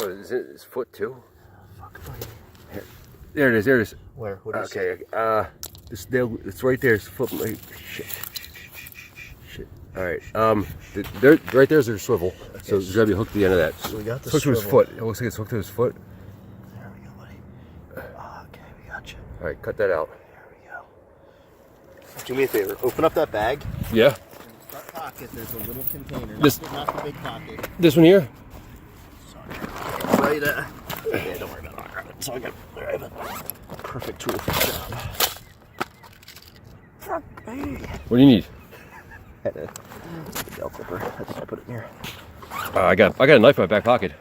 Oh, is it his foot too? Fuck, buddy. Here. There it is. There it is. Where? What is okay. This nail. It's right there. It's foot. Shit. Shit. All right. There, right there's their swivel. Okay. So there's gotta be a hook to the end of that. So we got the hook to his foot. It looks like it's hooked to his foot. There we go, buddy. Okay, we got you. All right, cut that out. There we go. Do me a favor. Open up that bag. Yeah. In the front pocket, there's a little container. Not the big pocket. This one here. Sorry. Right. Yeah, don't worry about it. I'll grab it. It's all good. I have a perfect tool for the job. Fuck me. What do you need? Had a nail clipper. That's why I put it in here. I got a knife in my back pocket.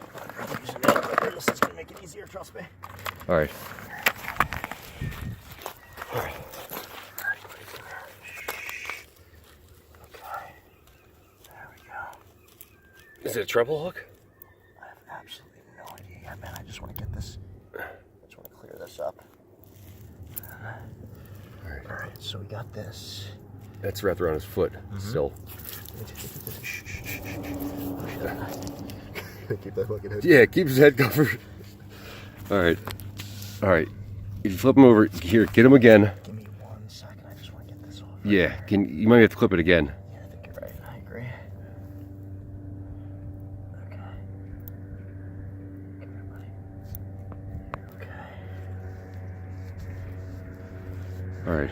This is gonna make it easier. Trust me. All right. All right. Okay. There we go. Is it a treble hook? I have absolutely no idea yet, man. I just want to get this. I just want to clear this up. All right. So we got this. That's wrapped around his foot still. Keep that fucking head. Yeah, keep his head covered. All right. All right. If you flip him over here, get him again. Give me 1 second. I just want to get this off. Yeah, you might have to clip it again. Yeah, I think you're right. I agree. Okay. Come here, buddy. Okay. All right.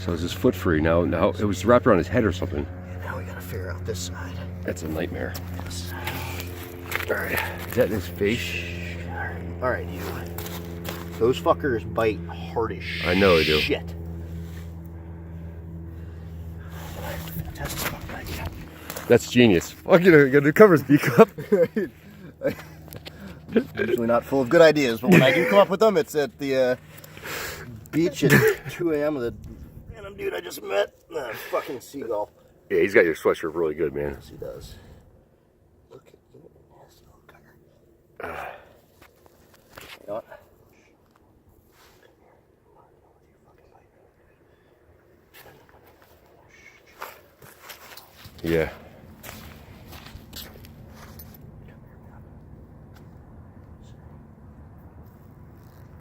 So is his foot free now? Now it was wrapped around his head or something. Now we gotta figure out this side. That's a nightmare. Yes. All right. Is that in his face? All right, you. Those fuckers bite hard as shit. I know they do. Shit. Fantastic fucking idea. That's genius. Fuck, you gotta cover his beak up. Usually not full of good ideas, but when I do come up with them, it's at the beach at 2 a.m. with a random dude I just met. Fucking seagull. Yeah, he's got your sweatshirt really good, man. Yes, he does. Look at you. Nasty little cocker. You know what? Yeah.